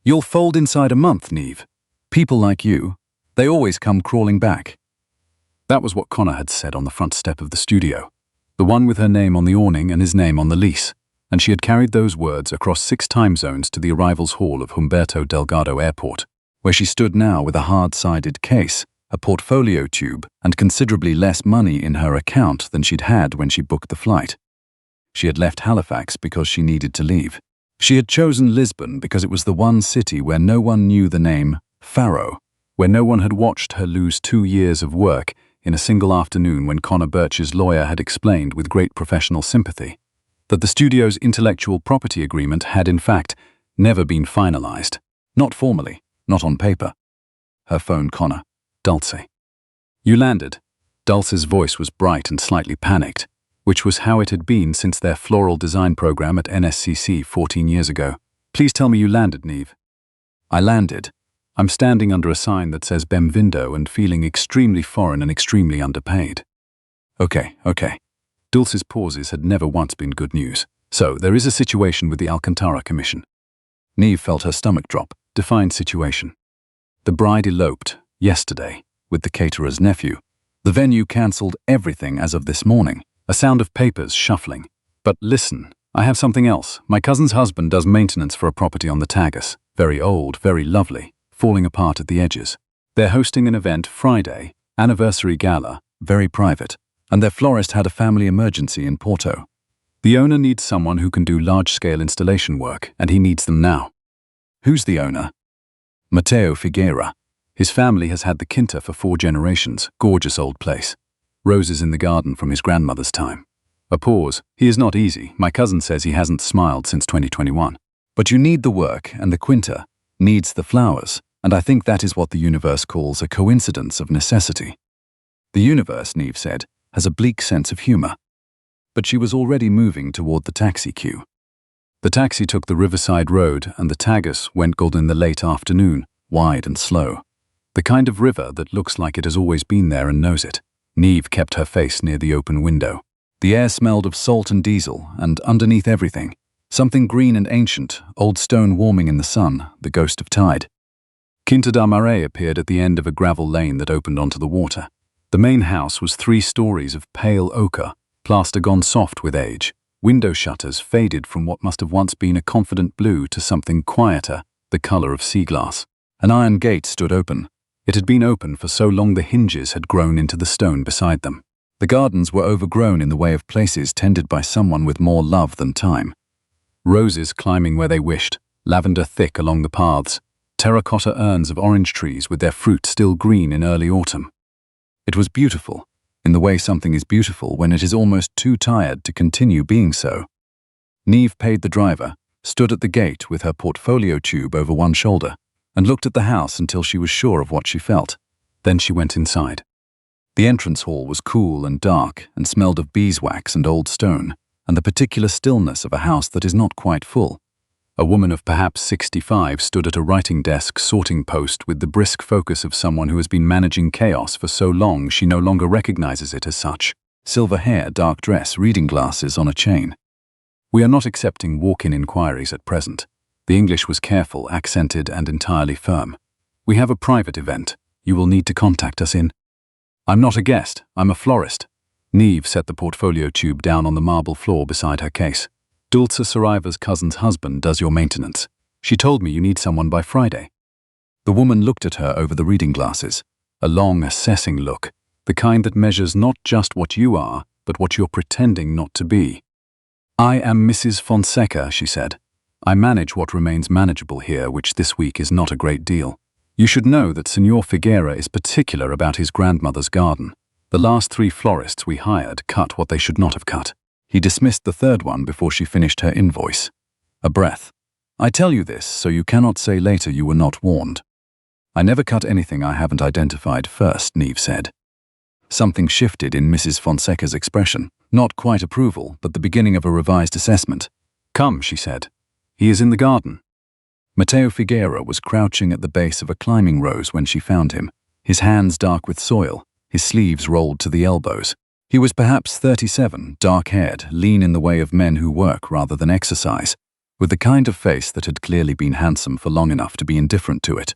You'll fold inside a month, Neve. People like you, they always come crawling back. That was what Connor had said on the front step of the studio, the one with her name on the awning and his name on the lease, and she had carried those words across 6 time zones to the arrivals hall of Humberto Delgado Airport, where she stood now with a hard-sided case, a portfolio tube, and considerably less money in her account than she'd had when she booked the flight. She had left Halifax because she needed to leave. She had chosen Lisbon because it was the one city where no one knew the name Farrow, where no one had watched her lose 2 years of work in a single afternoon when Connor Birch's lawyer had explained with great professional sympathy that the studio's intellectual property agreement had in fact never been finalized. Not formally, not on paper. Her phone, Connor. Dulce. You landed. Dulce's voice was bright and slightly panicked, which was how it had been since their floral design program at NSCC 14 years ago. Please tell me you landed, Neve. I landed. I'm standing under a sign that says Bem-vindo and feeling extremely foreign and extremely underpaid. Okay. Dulce's pauses had never once been good news. So, there is a situation with the Alcantara Commission. Neve felt her stomach drop. Defined situation. The bride eloped, yesterday, with the caterer's nephew. The venue cancelled everything as of this morning. A sound of papers shuffling. But listen, I have something else. My cousin's husband does maintenance for a property on the Tagus. Very old, very lovely, falling apart at the edges. They're hosting an event Friday, anniversary gala, very private, and their florist had a family emergency in Porto. The owner needs someone who can do large-scale installation work, and he needs them now. Who's the owner? Mateo Figueira. His family has had the Quinta for 4 generations, gorgeous old place. Roses in the garden from his grandmother's time. A pause. He is not easy. My cousin says he hasn't smiled since 2021. But you need the work, and the Quinta needs the flowers, and I think that is what the universe calls a coincidence of necessity. The universe, Neve said, has a bleak sense of humor. But she was already moving toward the taxi queue. The taxi took the Riverside Road, and the Tagus went gold in the late afternoon, wide and slow. The kind of river that looks like it has always been there and knows it. Neve kept her face near the open window. The air smelled of salt and diesel, and underneath everything, something green and ancient, old stone warming in the sun, the ghost of tide. Quinta da Maré appeared at the end of a gravel lane that opened onto the water. The main house was 3 stories of pale ochre, plaster gone soft with age. Window shutters faded from what must have once been a confident blue to something quieter, the color of sea glass. An iron gate stood open. It had been open for so long the hinges had grown into the stone beside them. The gardens were overgrown in the way of places tended by someone with more love than time. Roses climbing where they wished, lavender thick along the paths, terracotta urns of orange trees with their fruit still green in early autumn. It was beautiful, in the way something is beautiful when it is almost too tired to continue being so. Neve paid the driver, stood at the gate with her portfolio tube over one shoulder, and looked at the house until she was sure of what she felt. Then she went inside. The entrance hall was cool and dark and smelled of beeswax and old stone, and the particular stillness of a house that is not quite full. A woman of perhaps 65 stood at a writing desk sorting post with the brisk focus of someone who has been managing chaos for so long she no longer recognizes it as such. Silver hair, dark dress, reading glasses on a chain. We are not accepting walk-in inquiries at present. The English was careful, accented, and entirely firm. We have a private event. You will need to contact us in. I'm not a guest. I'm a florist. Neve set the portfolio tube down on the marble floor beside her case. Dulce Saraiva's cousin's husband does your maintenance. She told me you need someone by Friday. The woman looked at her over the reading glasses. A long, assessing look. The kind that measures not just what you are, but what you're pretending not to be. I am Mrs. Fonseca, she said. I manage what remains manageable here, which this week is not a great deal. You should know that Senor Figueira is particular about his grandmother's garden. The last 3 florists we hired cut what they should not have cut. He dismissed the 3rd one before she finished her invoice. A breath. I tell you this so you cannot say later you were not warned. I never cut anything I haven't identified first, Neve said. Something shifted in Mrs. Fonseca's expression. Not quite approval, but the beginning of a revised assessment. Come, she said. He is in the garden. Mateo Figueira was crouching at the base of a climbing rose when she found him, his hands dark with soil, his sleeves rolled to the elbows. He was perhaps 37, dark-haired, lean in the way of men who work rather than exercise. with the kind of face that had clearly been handsome for long enough to be indifferent to it.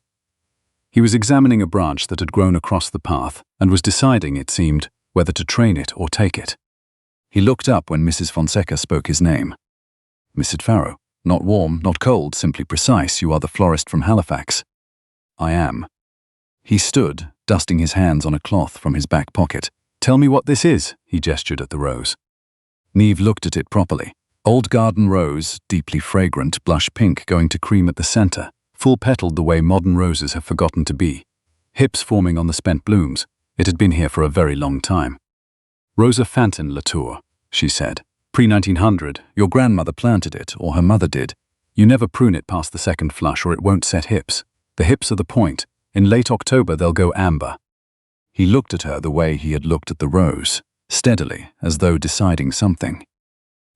He was examining a branch that had grown across the path and was deciding, it seemed, whether to train it or take it. He looked up when Mrs. Fonseca spoke his name. "Mrs. Farrow, not warm, not cold, simply precise. You are the florist from Halifax." "I am." He stood, dusting his hands on a cloth from his back pocket. "Tell me what this is," he gestured at the rose. Neve looked at it properly. Old garden rose, deeply fragrant, blush pink going to cream at the center, full-petaled the way modern roses have forgotten to be. Hips forming on the spent blooms. It had been here for a very long time. "Rosa Fantin Latour," she said. "Pre-1900, your grandmother planted it, or her mother did. You never prune it past the second flush or it won't set hips. The hips are the point. In late October they'll go amber." He looked at her the way he had looked at the rose, steadily, as though deciding something.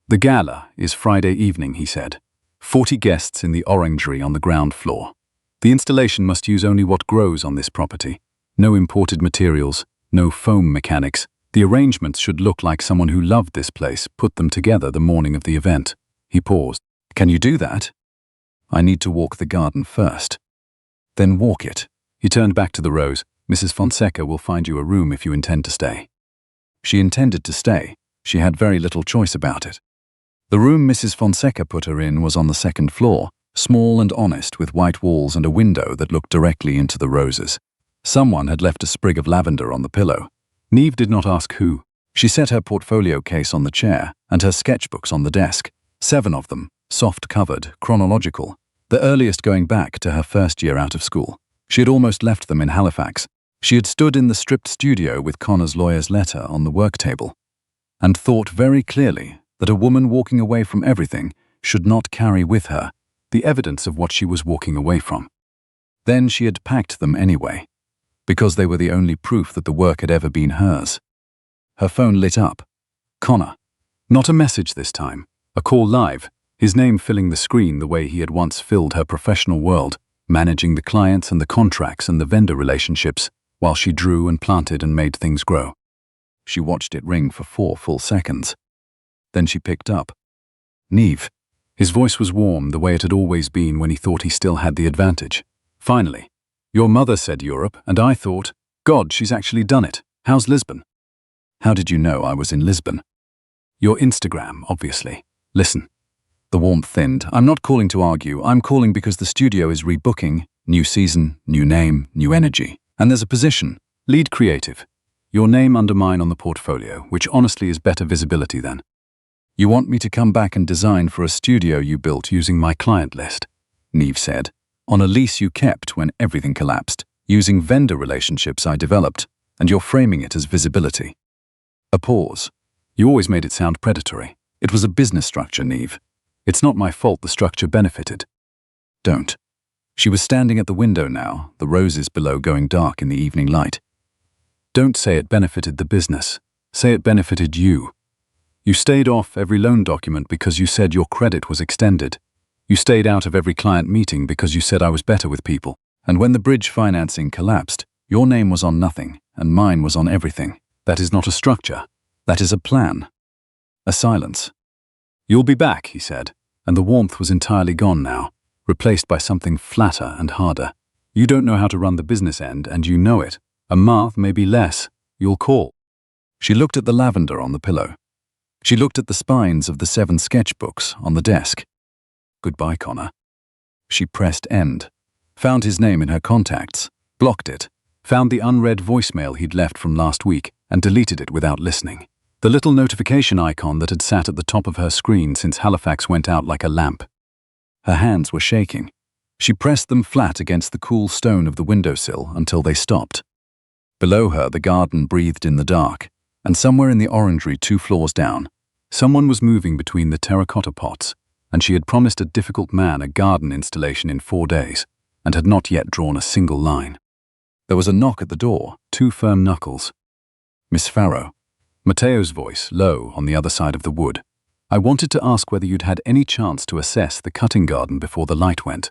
"The gala is Friday evening," he said. 40 guests in the orangery on the ground floor. The installation must use only what grows on this property. No imported materials, no foam mechanics. The arrangements should look like someone who loved this place put them together the morning of the event. He paused. "Can you do that?" "I need to walk the garden first." "Then walk it." He turned back to the rose. "Mrs. Fonseca will find you a room if you intend to stay." She intended to stay. She had very little choice about it. The room Mrs. Fonseca put her in was on the second floor, small and honest, with white walls and a window that looked directly into the roses. Someone had left a sprig of lavender on the pillow. Neve did not ask who. She set her portfolio case on the chair and her sketchbooks on the desk, 7 of them, soft-covered, chronological, the earliest going back to her first year out of school. She had almost left them in Halifax. She had stood in the stripped studio with Connor's lawyer's letter on the work table and thought very clearly that a woman walking away from everything should not carry with her the evidence of what she was walking away from. Then she had packed them anyway, because they were the only proof that the work had ever been hers. Her phone lit up. Connor. Not a message this time. A call live, his name filling the screen the way he had once filled her professional world, managing the clients and the contracts and the vendor relationships, while she drew and planted and made things grow. She watched it ring for 4 full seconds. Then she picked up. "Neve." His voice was warm the way it had always been when he thought he still had the advantage. "Finally. Your mother said Europe, and I thought, God, she's actually done it. How's Lisbon?" "How did you know I was in Lisbon?" "Your Instagram, obviously. Listen." The warmth thinned. "I'm not calling to argue. I'm calling because the studio is rebooking. New season, new name, new energy. And there's a position. Lead creative. Your name under mine on the portfolio, which honestly is better visibility than. You want me to come back and design for a studio you built using my client list," Neve said, "on a lease you kept when everything collapsed, using vendor relationships I developed, and you're framing it as visibility." A pause. "You always made it sound predatory. It was a business structure, Neve. It's not my fault the structure benefited." "Don't." She was standing at the window now, the roses below going dark in the evening light. "Don't say it benefited the business. Say it benefited you. You stayed off every loan document because you said your credit was extended. You stayed out of every client meeting because you said I was better with people. And when the bridge financing collapsed, your name was on nothing, and mine was on everything. That is not a structure. That is a plan." A silence. "You'll be back," he said, and the warmth was entirely gone now, replaced by something flatter and harder. "You don't know how to run the business end, and you know it. A month, maybe less. You'll call." She looked at the lavender on the pillow. She looked at the spines of the 7 sketchbooks on the desk. "Goodbye, Connor." She pressed end, found his name in her contacts, blocked it, found the unread voicemail he'd left from last week, and deleted it without listening. The little notification icon that had sat at the top of her screen since Halifax went out like a lamp. Her hands were shaking. She pressed them flat against the cool stone of the windowsill until they stopped. Below her, the garden breathed in the dark, and somewhere in the orangery 2 floors down, someone was moving between the terracotta pots, and she had promised a difficult man a garden installation in 4 days, and had not yet drawn a single line. There was a knock at the door, 2 firm knuckles. "Miss Farrow." Matteo's voice, low on the other side of the wood. "I wanted to ask whether you'd had any chance to assess the cutting garden before the light went."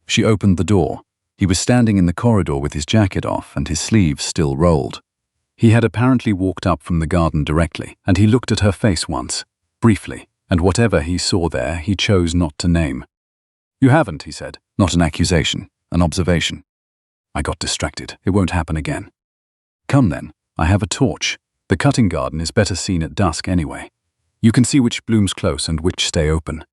She opened the door. He was standing in the corridor with his jacket off and his sleeves still rolled. He had apparently walked up from the garden directly, and he looked at her face once, briefly, and whatever he saw there he chose not to name. "You haven't," he said. "Not an accusation, an observation." I got distracted. "It won't happen again." "Come then, I have a torch. The cutting garden is better seen at dusk anyway. You can see which blooms close and which stay open."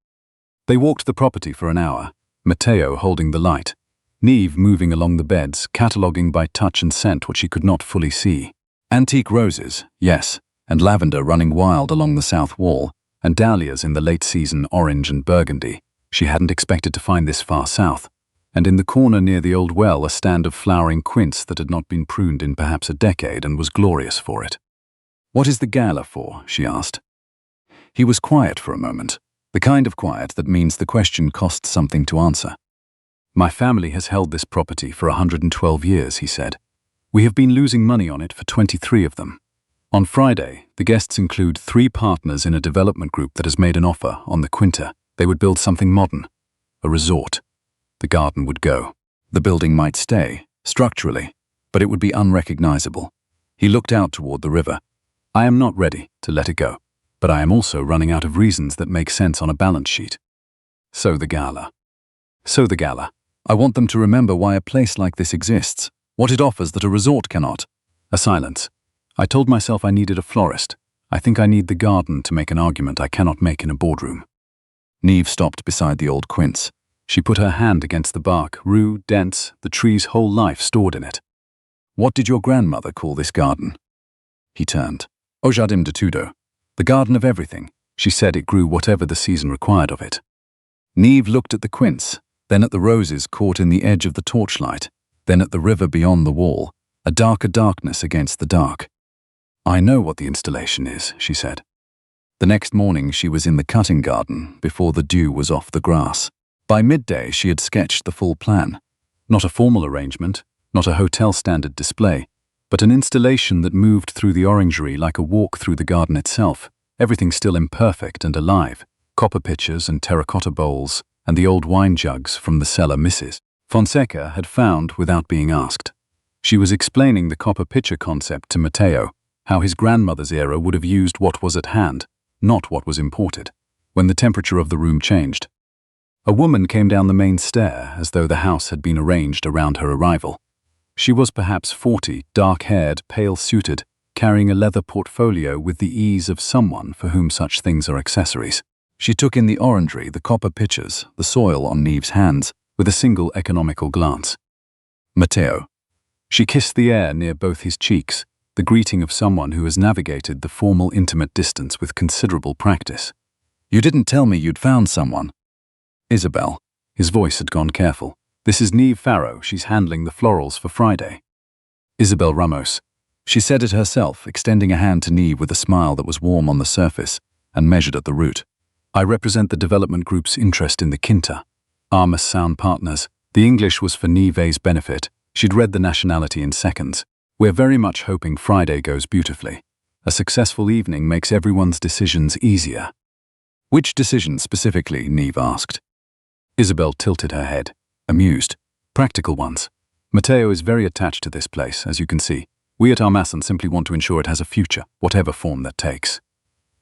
They walked the property for an hour, Matteo holding the light, Neve moving along the beds, cataloguing by touch and scent what she could not fully see. Antique roses, yes, and lavender running wild along the south wall, and dahlias in the late season orange and burgundy. She hadn't expected to find this far south. And in the corner near the old well a stand of flowering quince that had not been pruned in perhaps a decade and was glorious for it. "What is the gala for?" she asked. He was quiet for a moment, the kind of quiet that means the question costs something to answer. "My family has held this property for 112 years, he said. "We have been losing money on it for 23 of them. On Friday, the guests include 3 partners in a development group that has made an offer on the Quinta. They would build something modern, a resort. The garden would go. The building might stay, structurally, but it would be unrecognizable." He looked out toward the river. "I am not ready to let it go, but I am also running out of reasons that make sense on a balance sheet." So the gala. I want them to remember why a place like this exists, what it offers that a resort cannot." A silence. I told myself I needed a florist. I think I need the garden to make an argument I cannot make in a boardroom. Neve stopped beside the old quince. She put her hand against the bark, rude, dense, the tree's whole life stored in it. "What did your grandmother call this garden?" He turned. "Au Jardim de Tudo. The garden of everything. She said it grew whatever the season required of it." Neve looked at the quince, then at the roses caught in the edge of the torchlight, then at the river beyond the wall, a darker darkness against the dark. "I know what the installation is," she said. The next morning she was in the cutting garden before the dew was off the grass. By midday she had sketched the full plan. Not a formal arrangement, not a hotel-standard display, but an installation that moved through the orangery like a walk through the garden itself, everything still imperfect and alive, copper pitchers and terracotta bowls, and the old wine jugs from the cellar Mrs. Fonseca had found without being asked. She was explaining the copper pitcher concept to Matteo, how his grandmother's era would have used what was at hand, not what was imported, when the temperature of the room changed. A woman came down the main stair as though the house had been arranged around her arrival. She was perhaps 40, dark-haired, pale-suited, carrying a leather portfolio with the ease of someone for whom such things are accessories. She took in the orangery, the copper pitchers, the soil on Neve's hands, with a single economical glance. "Matteo." She kissed the air near both his cheeks, the greeting of someone who has navigated the formal intimate distance with considerable practice. "You didn't tell me you'd found someone." "Isabel." His voice had gone careful. "This is Neve Farrow. She's handling the florals for Friday." "Isabel Ramos." She said it herself, extending a hand to Neve with a smile that was warm on the surface and measured at the root. "I represent the development group's interest in the Quinta. Armas Sound Partners." The English was for Neve's benefit. She'd read the nationality in seconds. "We're very much hoping Friday goes beautifully. A successful evening makes everyone's decisions easier." "Which decisions specifically?" Neve asked. Isabel tilted her head, amused. "Practical ones. Matteo is very attached to this place, as you can see. We at Armasan simply want to ensure it has a future, whatever form that takes."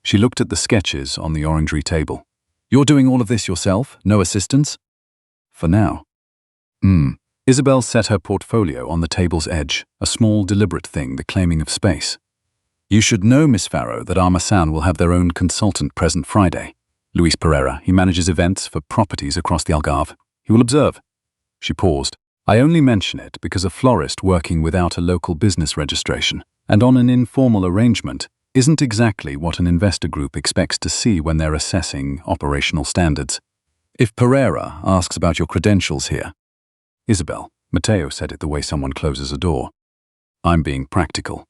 She looked at the sketches on the orangery table. "You're doing all of this yourself? No assistance?" "For now." Isabel set her portfolio on the table's edge, a small, deliberate thing, the claiming of space. "You should know, Miss Farrow, that Armasan will have their own consultant present Friday. Luis Pereira. He manages events for properties across the Algarve. He will observe." She paused. "I only mention it because a florist working without a local business registration and on an informal arrangement isn't exactly what an investor group expects to see when they're assessing operational standards. If Pereira asks about your credentials here." "Isabel," Matteo said it the way someone closes a door. "I'm being practical."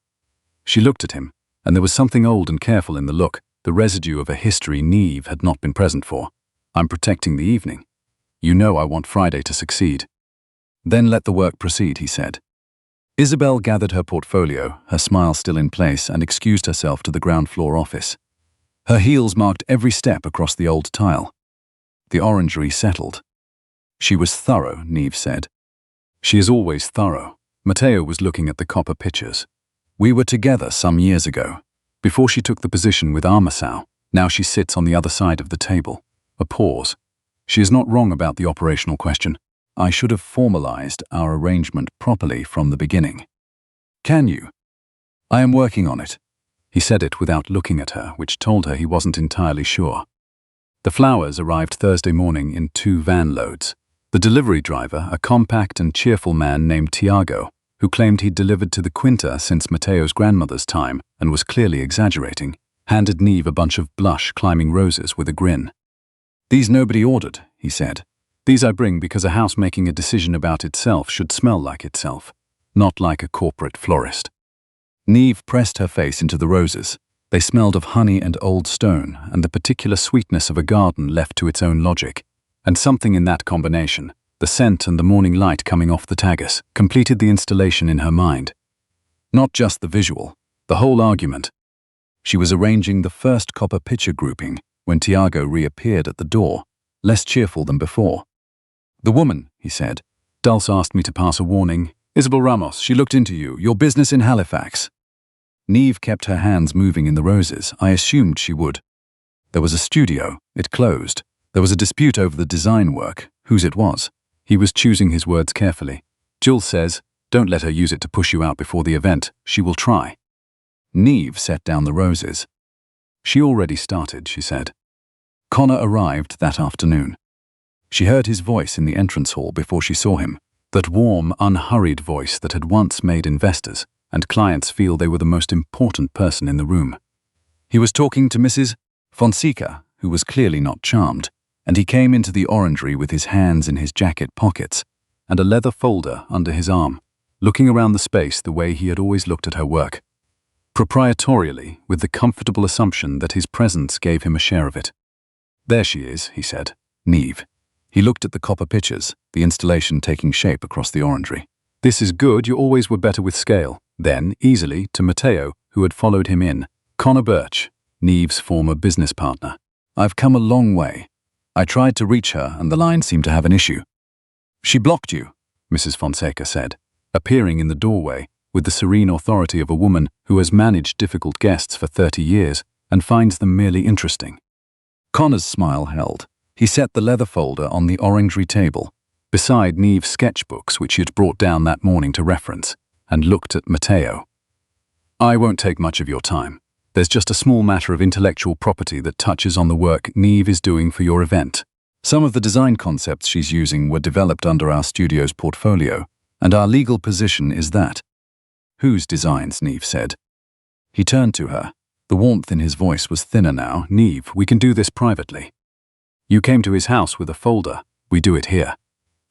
She looked at him, and there was something old and careful in the look, the residue of a history Neve had not been present for. "I'm protecting the evening. You know I want Friday to succeed." "Then let the work proceed," he said. Isabel gathered her portfolio, her smile still in place, and excused herself to the ground floor office. Her heels marked every step across the old tile. The orangery settled. She was thorough, Neve said. "She is always thorough." Matteo was looking at the copper pitchers. "We were together some years ago, before she took the position with Armasao. Now she sits on the other side of the table. A pause. She is not wrong about the operational question. I should have formalized our arrangement properly from the beginning. Can you? I am working on it. He said it without looking at her, which told her he wasn't entirely sure. The flowers arrived Thursday morning in 2 van loads. The delivery driver, a compact and cheerful man named Tiago, who claimed he'd delivered to the Quinta since Mateo's grandmother's time and was clearly exaggerating, handed Neve a bunch of blush-climbing roses with a grin. These nobody ordered, he said. These I bring because a house making a decision about itself should smell like itself, not like a corporate florist. Neve pressed her face into the roses. They smelled of honey and old stone and the particular sweetness of a garden left to its own logic. And something in that combination, the scent and the morning light coming off the tagus, completed the installation in her mind. Not just the visual, the whole argument. She was arranging the first copper picture grouping when Tiago reappeared at the door, less cheerful than before. The woman, he said. Dulce asked me to pass a warning. Isabel Ramos, she looked into you, your business in Halifax. Neve kept her hands moving in the roses. I assumed she would. There was a studio. It closed. There was a dispute over the design work, whose it was. He was choosing his words carefully. Jules says, don't let her use it to push you out before the event. She will try. Neve set down the roses. She already started, she said. Connor arrived that afternoon. She heard his voice in the entrance hall before she saw him, that warm, unhurried voice that had once made investors and clients feel they were the most important person in the room. He was talking to Mrs. Fonseca, who was clearly not charmed, and he came into the orangery with his hands in his jacket pockets and a leather folder under his arm, looking around the space the way he had always looked at her work, proprietorially, with the comfortable assumption that his presence gave him a share of it. There she is, he said. Neve. He looked at the copper pictures, the installation taking shape across the orangery. This is good, you always were better with scale. Then, easily, to Mateo, who had followed him in. Connor Birch, Neve's former business partner. I've come a long way. I tried to reach her and the line seemed to have an issue. She blocked you, Mrs. Fonseca said, appearing in the doorway with the serene authority of a woman who has managed difficult guests for 30 years and finds them merely interesting. Connor's smile held. He set the leather folder on the orangery table, beside Neve's sketchbooks which he had brought down that morning to reference, and looked at Mateo. I won't take much of your time. There's just a small matter of intellectual property that touches on the work Neve is doing for your event. Some of the design concepts she's using were developed under our studio's portfolio, and our legal position is that. Whose designs, Neve said. He turned to her. The warmth in his voice was thinner now. Neve, we can do this privately. You came to his house with a folder. We do it here.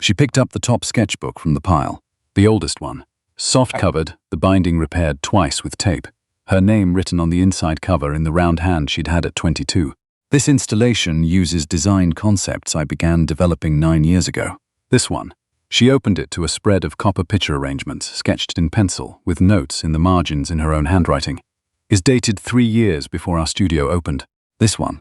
She picked up the top sketchbook from the pile, the oldest one, soft-covered, the binding repaired twice with tape, her name written on the inside cover in the round hand she'd had at 22. This installation uses design concepts I began developing 9 years ago. This one. She opened it to a spread of copper picture arrangements sketched in pencil with notes in the margins in her own handwriting. Is dated 3 years before our studio opened. This one.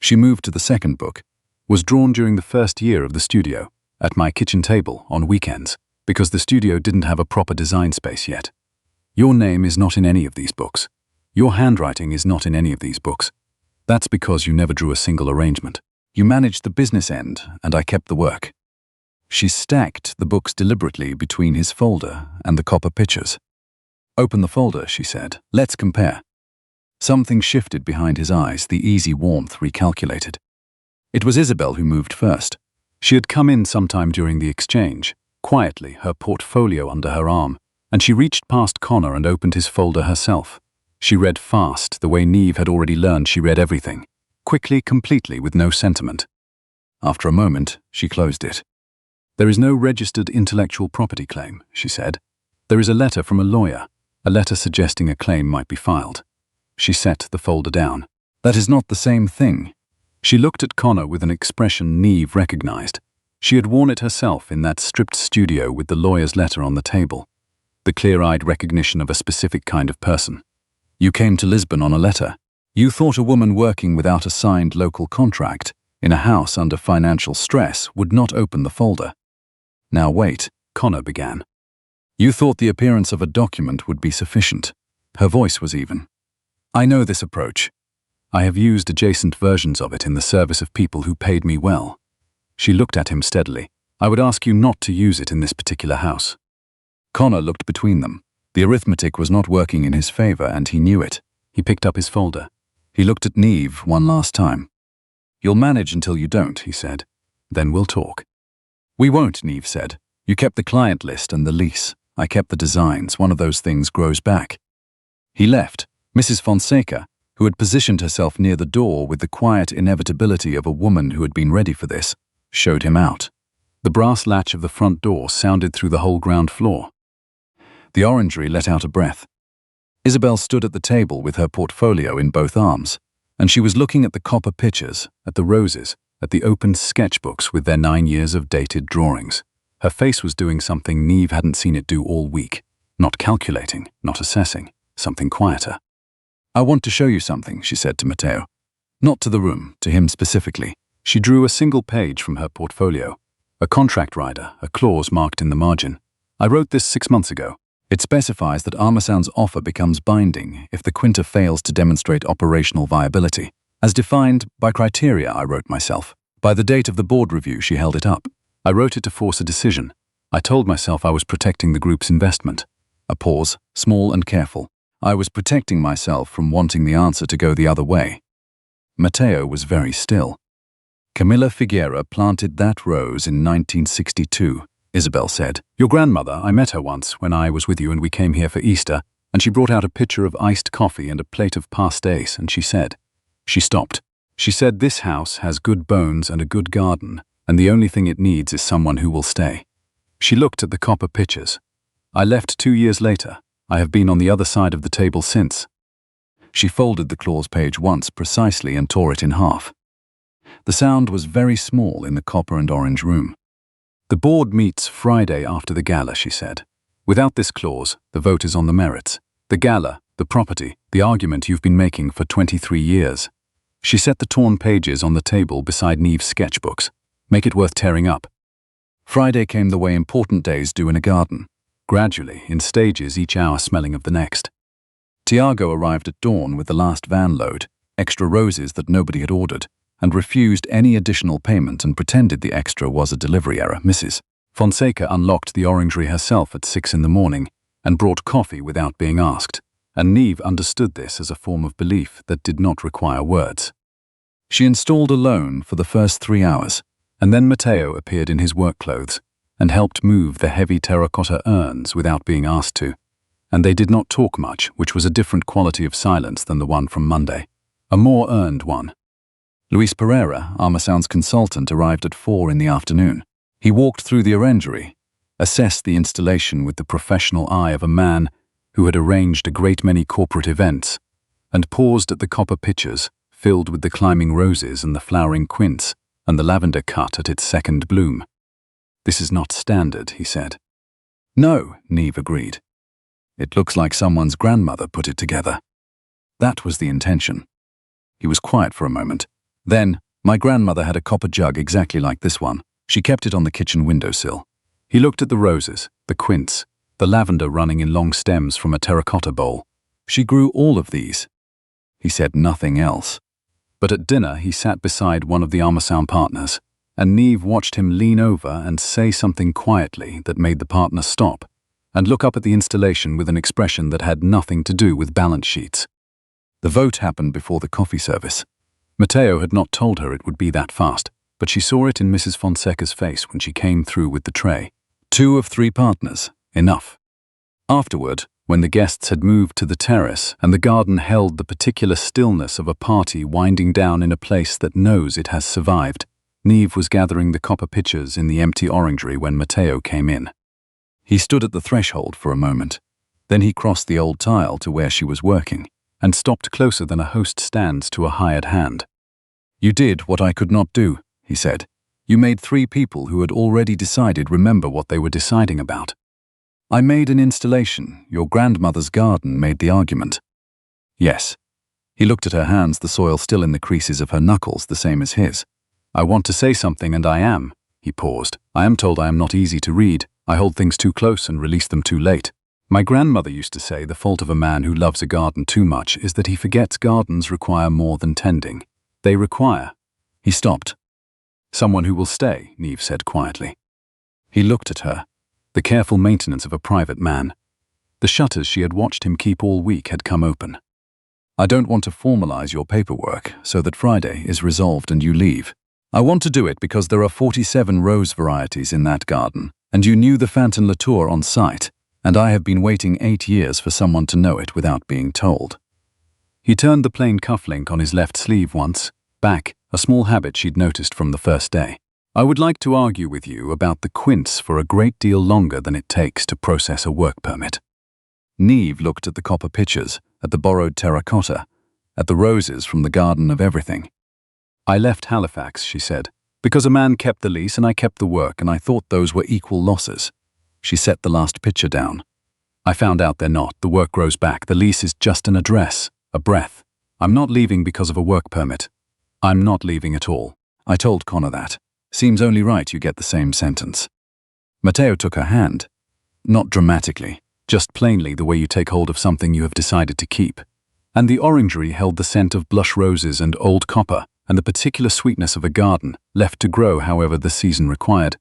She moved to the second book. Was drawn during the first year of the studio, at my kitchen table on weekends, because the studio didn't have a proper design space yet. Your name is not in any of these books. Your handwriting is not in any of these books. That's because you never drew a single arrangement. You managed the business end, and I kept the work. She stacked the books deliberately between his folder and the copper pictures. Open the folder, she said. Let's compare. Something shifted behind his eyes, the easy warmth recalculated. It was Isabel who moved first. She had come in sometime during the exchange, quietly, her portfolio under her arm, and she reached past Connor and opened his folder herself. She read fast, the way Neve had already learned she read everything, quickly, completely, with no sentiment. After a moment, she closed it. There is no registered intellectual property claim, she said. There is a letter from a lawyer, a letter suggesting a claim might be filed. She set the folder down. That is not the same thing. She looked at Connor with an expression Neve recognized. She had worn it herself in that stripped studio with the lawyer's letter on the table. The clear-eyed recognition of a specific kind of person. You came to Lisbon on a letter. You thought a woman working without a signed local contract, in a house under financial stress, would not open the folder. Now wait, Connor began. You thought the appearance of a document would be sufficient. Her voice was even. I know this approach. I have used adjacent versions of it in the service of people who paid me well. She looked at him steadily. I would ask you not to use it in this particular house. Connor looked between them. The arithmetic was not working in his favor, and he knew it. He picked up his folder. He looked at Neve one last time. You'll manage until you don't, he said. Then we'll talk. We won't, Neve said. You kept the client list and the lease. I kept the designs. One of those things grows back. He left. Mrs. Fonseca, who had positioned herself near the door with the quiet inevitability of a woman who had been ready for this, showed him out. The brass latch of the front door sounded through the whole ground floor. The orangery let out a breath. Isabel stood at the table with her portfolio in both arms, and she was looking at the copper pictures, at the roses, at the opened sketchbooks with their 9 years of dated drawings. Her face was doing something Neve hadn't seen it do all week. Not calculating, not assessing, something quieter. I want to show you something, she said to Matteo. Not to the room, to him specifically. She drew a single page from her portfolio. A contract rider, a clause marked in the margin. I wrote this 6 months ago. It specifies that Armasound's offer becomes binding if the Quinta fails to demonstrate operational viability. As defined by criteria, I wrote myself. By the date of the board review, she held it up. I wrote it to force a decision. I told myself I was protecting the group's investment. A pause, small and careful. I was protecting myself from wanting the answer to go the other way. Matteo was very still. Camilla Figuera planted that rose in 1962, Isabel said. Your grandmother, I met her once when I was with you and we came here for Easter, and she brought out a pitcher of iced coffee and a plate of pastéis, and she said. She stopped. She said this house has good bones and a good garden, and the only thing it needs is someone who will stay. She looked at the copper pitchers. I left 2 years later. I have been on the other side of the table since. She folded the clause page once precisely and tore it in half. The sound was very small in the copper and orange room. The board meets Friday after the gala, she said. Without this clause, the vote is on the merits. The gala, the property, the argument you've been making for 23 years. She set the torn pages on the table beside Neve's sketchbooks. Make it worth tearing up. Friday came the way important days do in a garden. Gradually, in stages, each hour smelling of the next. Tiago arrived at dawn with the last van load, extra roses that nobody had ordered, and refused any additional payment and pretended the extra was a delivery error. Mrs. Fonseca unlocked the orangery herself at 6 in the morning and brought coffee without being asked, and Neve understood this as a form of belief that did not require words. She installed alone for the first 3 hours, and then Matteo appeared in his work clothes and helped move the heavy terracotta urns without being asked to, and they did not talk much, which was a different quality of silence than the one from Monday, a more earned one. Luis Pereira, Armasound's consultant, arrived at 4 in the afternoon. He walked through the orangery, assessed the installation with the professional eye of a man who had arranged a great many corporate events, and paused at the copper pitchers filled with the climbing roses and the flowering quince and the lavender cut at its second bloom. This is not standard, he said. No, Neve agreed. It looks like someone's grandmother put it together. That was the intention. He was quiet for a moment. Then, my grandmother had a copper jug exactly like this one. She kept it on the kitchen windowsill. He looked at the roses, the quince, the lavender running in long stems from a terracotta bowl. She grew all of these. He said nothing else. But at dinner, he sat beside one of the Armasound partners, and Neve watched him lean over and say something quietly that made the partner stop and look up at the installation with an expression that had nothing to do with balance sheets. The vote happened before the coffee service. Matteo had not told her it would be that fast, but she saw it in Mrs. Fonseca's face when she came through with the tray. 2 of 3 partners, enough. Afterward, when the guests had moved to the terrace and the garden held the particular stillness of a party winding down in a place that knows it has survived, Neve was gathering the copper pitchers in the empty orangery when Matteo came in. He stood at the threshold for a moment. Then he crossed the old tile to where she was working and stopped closer than a host stands to a hired hand. You did what I could not do, he said. You made 3 people who had already decided remember what they were deciding about. I made an installation. Your grandmother's garden made the argument. Yes. He looked at her hands, the soil still in the creases of her knuckles, the same as his. I want to say something and I am. He paused. I am told I am not easy to read. I hold things too close and release them too late. My grandmother used to say the fault of a man who loves a garden too much is that he forgets gardens require more than tending. They require. He stopped. Someone who will stay, Neve said quietly. He looked at her. The careful maintenance of a private man. The shutters she had watched him keep all week had come open. I don't want to formalize your paperwork so that Friday is resolved and you leave. I want to do it because there are 47 rose varieties in that garden, and you knew the Fantin Latour on site, and I have been waiting 8 years for someone to know it without being told. He turned the plain cufflink on his left sleeve once, back, a small habit she'd noticed from the first day. I would like to argue with you about the quints for a great deal longer than it takes to process a work permit. Neve looked at the copper pitchers, at the borrowed terracotta, at the roses from the garden of everything. I left Halifax, she said, because a man kept the lease and I kept the work, and I thought those were equal losses. She set the last picture down. I found out they're not. The work grows back. The lease is just an address, a breath. I'm not leaving because of a work permit. I'm not leaving at all. I told Connor that. Seems only right you get the same sentence. Matteo took her hand. Not dramatically, just plainly the way you take hold of something you have decided to keep. And the orangery held the scent of blush roses and old copper, and the particular sweetness of a garden, left to grow however the season required.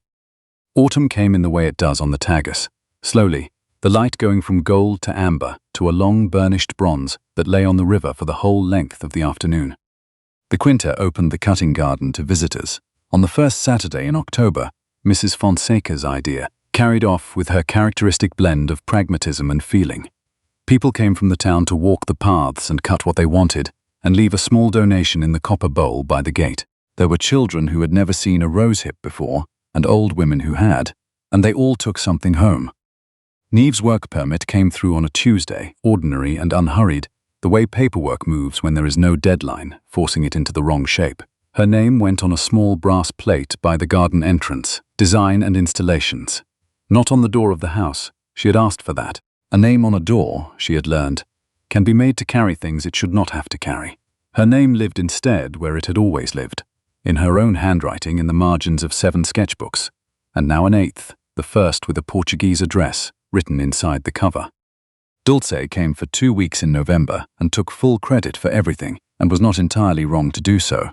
Autumn came in the way it does on the Tagus, slowly, the light going from gold to amber to a long burnished bronze that lay on the river for the whole length of the afternoon. The Quinta opened the cutting garden to visitors. On the first Saturday in October, Mrs. Fonseca's idea carried off with her characteristic blend of pragmatism and feeling. People came from the town to walk the paths and cut what they wanted, and leave a small donation in the copper bowl by the gate. There were children who had never seen a rosehip before, and old women who had, and they all took something home. Neve's work permit came through on a Tuesday, ordinary and unhurried, the way paperwork moves when there is no deadline, forcing it into the wrong shape. Her name went on a small brass plate by the garden entrance, design and installations. Not on the door of the house. She had asked for that. A name on a door, she had learned, can be made to carry things it should not have to carry. Her name lived instead where it had always lived, in her own handwriting in the margins of 7 sketchbooks, and now an 8th, the first with a Portuguese address, written inside the cover. Dulce came for 2 weeks in November and took full credit for everything, and was not entirely wrong to do so.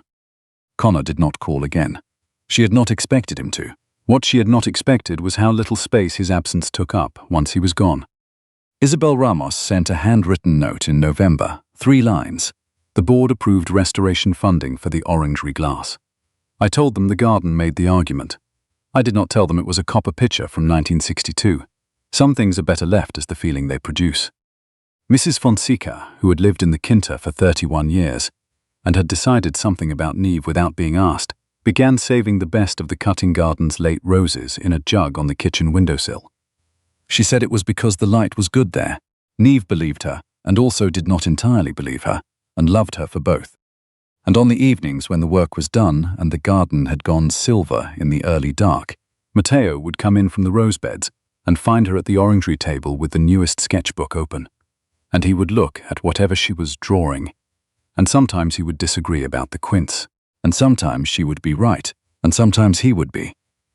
Connor did not call again. She had not expected him to. What she had not expected was how little space his absence took up once he was gone. Isabel Ramos sent a handwritten note in November, 3 lines. The board approved restoration funding for the orangery glass. I told them the garden made the argument. I did not tell them it was a copper pitcher from 1962. Some things are better left as the feeling they produce. Mrs. Fonseca, who had lived in the Quinta for 31 years, and had decided something about Neve without being asked, began saving the best of the cutting garden's late roses in a jug on the kitchen windowsill. She said it was because the light was good there. Neve believed her, and also did not entirely believe her, and loved her for both. And on the evenings when the work was done and the garden had gone silver in the early dark, Matteo would come in from the rose beds and find her at the orangery table with the newest sketchbook open. And he would look at whatever she was drawing, and sometimes he would disagree about the quints, and sometimes she would be right, and sometimes he would be.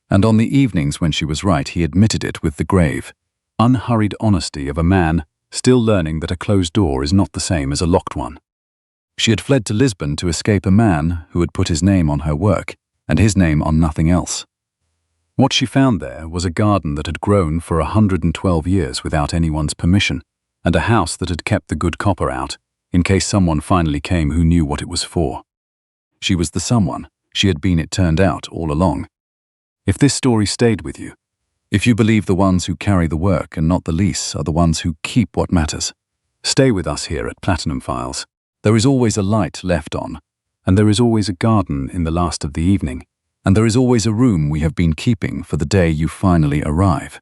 And on the evenings when she was right, he admitted it with the grave, unhurried honesty of a man still learning that a closed door is not the same as a locked one. She had fled to Lisbon to escape a man who had put his name on her work, and his name on nothing else. What she found there was a garden that had grown for 112 years without anyone's permission, and a house that had kept the good copper out, in case someone finally came who knew what it was for. She was the someone. She had been, it turned out, all along. If this story stayed with you, if you believe the ones who carry the work and not the lease are the ones who keep what matters, stay with us here at Platinum Files. There is always a light left on, and there is always a garden in the last of the evening, and there is always a room we have been keeping for the day you finally arrive.